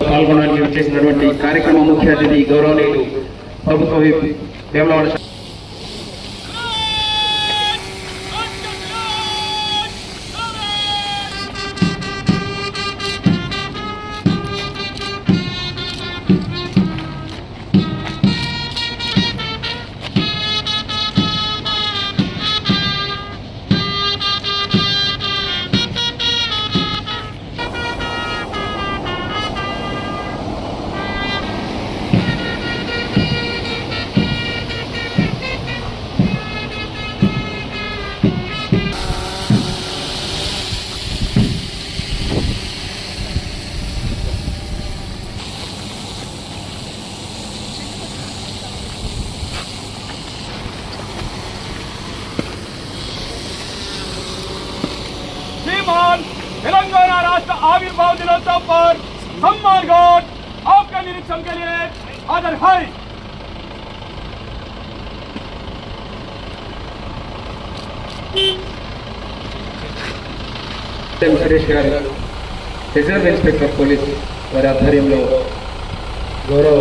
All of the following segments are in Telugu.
పాల్గొనడానికి వచ్చేసినటువంటి కార్యక్రమం ముఖ్య అతిథి గౌరవనీయులు ప్రభుత్వ విప్ వేములవాడ तेलंगाना राष्ट्र आविर्भाव दिनोत्सव पर सम्मान घाट आपका निरीक्षण के लिए हाजिर है। रिजर्व इंस्पेक्टर पोलीस वाరి ఆధ్వర్యంలో గౌరవ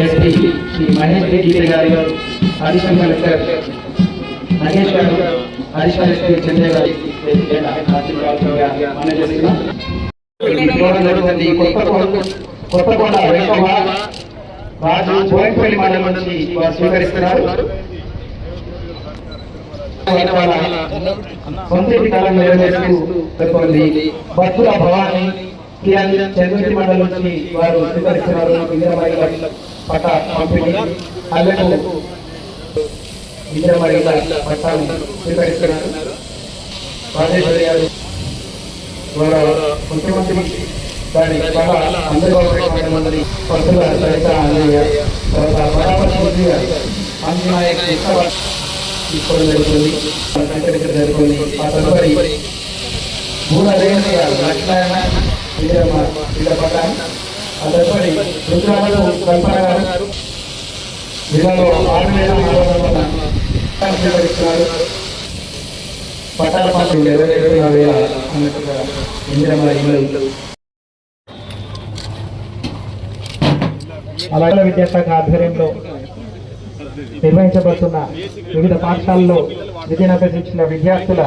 एसपी श्री महेश गीते गारी अडिशनल कलेक्टर नगेश गारू अडिशनल एसपी चंद्र गारी కొత్తకొండ వెంకమ్మ రాజు బోయినపల్లి మండలం నుంచి వారు స్వీకరిస్తున్నారు. సొంతటి కాలం నెరవేరుస్తూ పేర్కొంది. భక్తుల భవాని చంద్రుడి మండలం నుంచి వారు స్వీకరిస్తున్నారు. ఇంద్రమణి పట్ట పంపిణీ అల్లకు ఇంద్రమణి పట్టాలు స్వీకరిస్తున్నారు. రాజేశ్వరి గారు ముఖ్యమంత్రి దాని చాలా అందరి మండలి పట్టుల సరిత తర్వాత పరామర్శి ఆంజనేయ తీసుకోవడం జరుగుతుంది, స్వీకరించడం జరుగుతుంది. ఆ తదుపరి లక్ష్మణ వీళ్ళ పట్టాలి. ఆ తదుపరి రుద్రాలు కల్పన గారు జిల్లాలో 6,400 స్వీకరిస్తున్నారు. పట్టాల పాటు 27,000 అన్నట్టుగా ఇందిరమ్మ ఇల్లు. అలాగే విద్యాశాఖ ఆధ్వర్యంలో నిర్వహించబడుతున్న వివిధ పాఠశాలల్లో విద్యను అభ్యసించిన విద్యార్థుల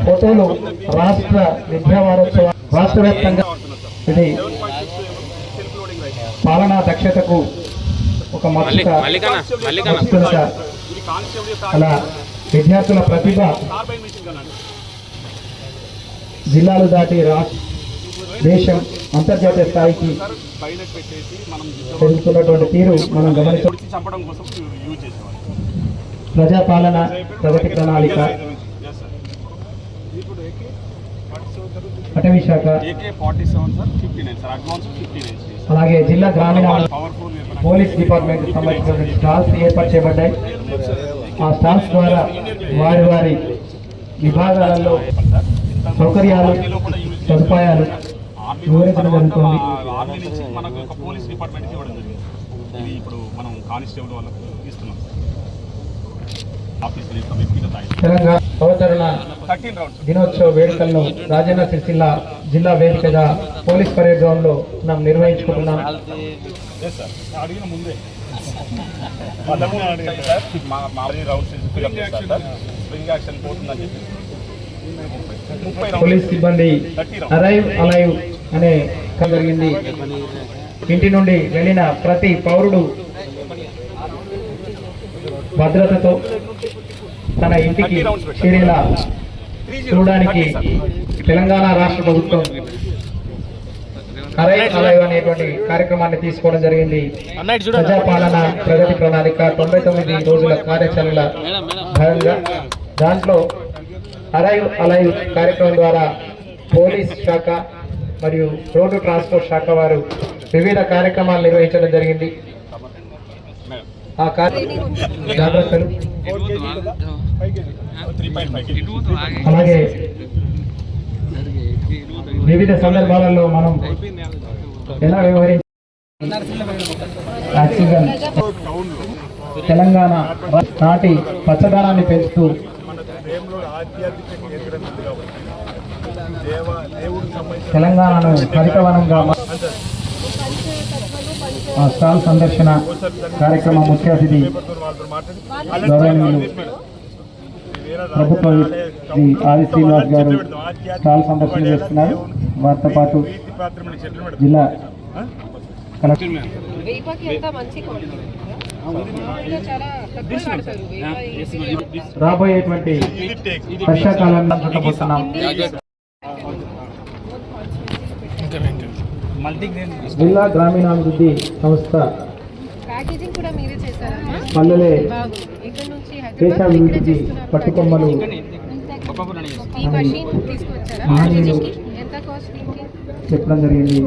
ఫోటోలు రాష్ట్ర విద్యా వారోత్సవ రాష్ట్ర వ్యాప్తంగా ఇది పాలనా దక్షతకు ఒక అలా విద్యార్థుల ప్రతిభ జిల్లాలు దాటి రాష్ట్ర దేశం అంతర్జాతీయ స్థాయికి పెరుగుతున్నటువంటి తీరు మనం గమనించడం. ప్రజాపాలన ప్రగతి ప్రణాళిక, అటవీ శాఖ, అలాగే జిల్లా గ్రామీణ పోలీస్ డిపార్ట్మెంట్ సంబంధించిన స్టాల్స్ ఏర్పాటు చేయబడ్డాయి. ఆ స్టాల్స్ ద్వారా వారి వారి విభాగాలలో సౌకర్యాలు సదుపాయాలు వివరించడం జరుగుతుంది. ఆర్మీ నుంచి మనకు ఒక పోలీస్ డిపార్ట్మెంట్ ఇవ్వడం జరిగింది. ఇది ఇప్పుడు మనం కానిస్టేబుల్ వాళ్ళకు ఇస్తున్నాం. ఆఫీసుల యొక్క వ్యక్తిగత తెలంగాణ అవతరణ 13 రౌండ్స్ దినోత్సవ వేడుకలను రాజన్న సిరిసిల్ల జిల్లా వేదికగా పోలీస్ పరేడ్ గ్రౌండ్ లో మనం నిర్వహించుకుంటున్నాం. అడిగిన ముందే 13 అడిగారు సార్. మా రౌండ్స్ ఫిల్అప్ చేస్తారు సార్. స్ప్రింగ్ యాక్షన్ పోతుందని చెప్పి 30 రౌండ్స్ పోలీస్ సిబ్బంది అరైవ్ అలైవ్ అనే జరిగింది. ఇంటి నుండి వెళ్ళిన ప్రతి పౌరుడు భద్రతతో తన ఇంటికి చేరేలా చూడడానికి తెలంగాణ రాష్ట్ర ప్రభుత్వం అరైవ్ అలైవ్ అనేటువంటి కార్యక్రమాన్ని తీసుకోవడం జరిగింది. ప్రజాపాలన ప్రగతి ప్రణాళిక 99 రోజుల కార్యాచరణ భాగంగా దాంట్లో అరైవ్ అలైవ్ కార్యక్రమం ద్వారా పోలీస్ శాఖ మరియు రోడ్డు ట్రాన్స్పోర్ట్ శాఖ వారు వివిధ కార్యక్రమాలు నిర్వహించడం జరిగింది. ఆ జాగ్రత్తలు అలాగే వివిధ సందర్భాలలో మనం ఎలా ఆక్సిజన్ తెలంగాణ నాటి పచ్చదనాన్ని పెంచుతూ తెలంగాణను హరితవనంగా స్టాల్ సందర్శన కార్యక్రమం ముఖ్య అతిథి గౌరవనీయులు ప్రభుత్వ ఆది శ్రీనివాస్ గారు స్టాల్ సందర్శన చేస్తున్నారు. వారితో పాటు జిల్లా కలెక్టర్ రాబోయేటువంటి వర్షాకాలంలో చూడబోతున్నాం. జిల్లా గ్రామీణాభివృద్ధి సంస్థ పల్లెలే దేశాభివృద్ధికి పట్టుకొమ్మలు మహనీయులు చెప్పడం జరిగింది.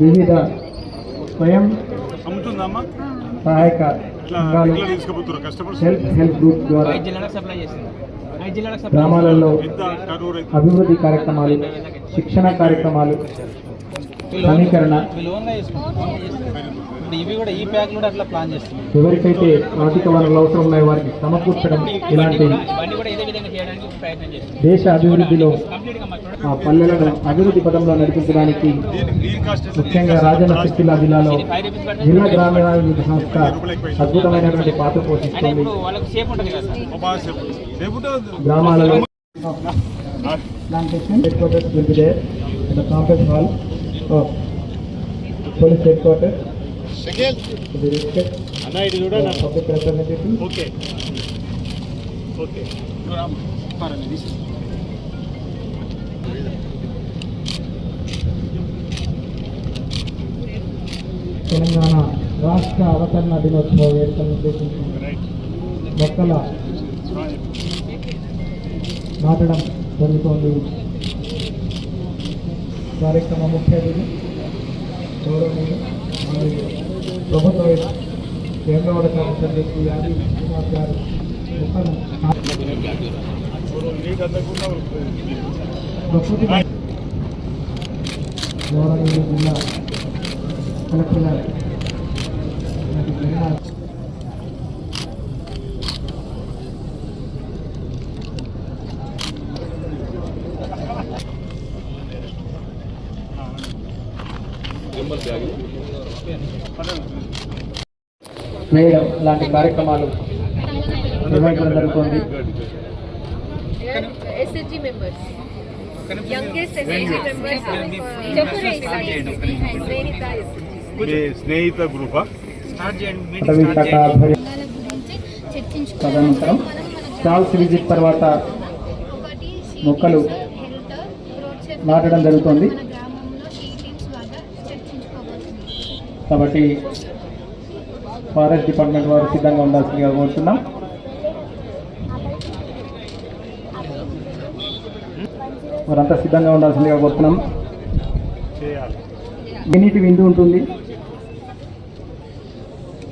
వివిధ స్వయం సహాయక సంఘాలు హెల్ప్ గ్రూప్ ద్వారా గ్రామాలలో అభివృద్ధి కార్యక్రమాలు, శిక్షణ కార్యక్రమాలు, సమీకరణ ఎవరికైతే ఆర్థిక వనరులు అవసరం ఉన్నాయో వారికి సమకూర్చడం, ఇలాంటి దేశ అభివృద్ధిలో ఆ పల్లెలను అభివృద్ధి పదంలో నడిపించడానికి ముఖ్యంగా రాజన్న సిరిసిల్ల జిల్లాలో జిల్లా గ్రామీణాభివృద్ధి సంస్థ అద్భుతమైనటువంటి పాత్ర పోషిస్తుంది. గ్రామాలలో head quarters will be there in the conference hall of police headquarters. To the respect public representatives. Okay. Telangana రాష్ట్ర అవతరణ దినోత్సవ వేడుకలను ఉద్దేశించి మొక్కల నాటడం జరుగుతోంది. కార్యక్రమ ముఖ్య అతిథి గౌరవనీయులు ప్రభుత్వ వేమవాడ కార్యదర్శి ఆది శ్రీనివాస్ గారు మొక్కలు ప్రకృతి గౌరవనీయులు జిల్లా కలెక్టర్ గారు వేయడం లాంటి కార్యక్రమాలు నిర్వహించడం జరుగుతుంది. SHG members, youngest SHG members, Snehitha group అటవీ శాఖ ఆధ్వర్యం తదనంతరం స్టాల్స్ విజిట్ తర్వాత మొక్కలు నాటడం జరుగుతుంది. కాబట్టి ఫారెస్ట్ డిపార్ట్మెంట్ వారు సిద్ధంగా ఉండాల్సిందిగా కోరుతున్నాం. వారంతా సిద్ధంగా ఉండాల్సిందిగా కోరుతున్నాం. మినిట్ విందు ఉంటుంది.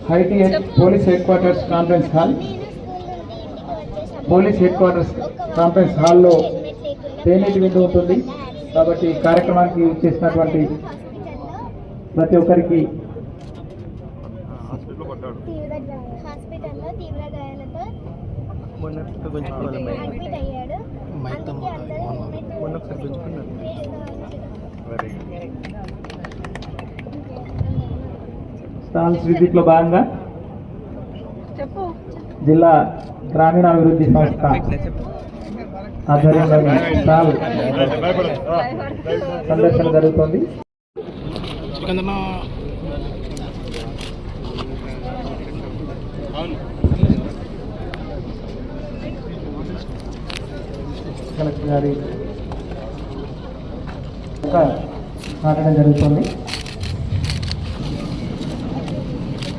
హైటీఎస్ police headquarters conference hall, police headquarters conference హాల్లో తేనీటి విందు ఉంటుంది. కాబట్టి కార్యక్రమానికి చేసినటువంటి ప్రతి ఒక్కరికి హాస్పిటల్లో తీవ్ర గాయాలతో అడ్మిట్ అయ్యాడు. అందుకే అందరూ స్టాల్స్ విజిట్ లో భాగంగా జిల్లా గ్రామీణాభివృద్ధి సంస్థ ఆధ్వర్యంలో స్టాల్ సందర్శన జరుగుతోంది. కలెక్టర్ గారి నాటడం జరుగుతుంది.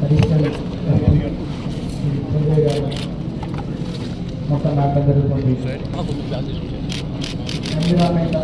అడిషనల్ సంజయ్ గారు మొత్తం నాటడం జరుగుతుంది. ఎన్విరాన్మెంట్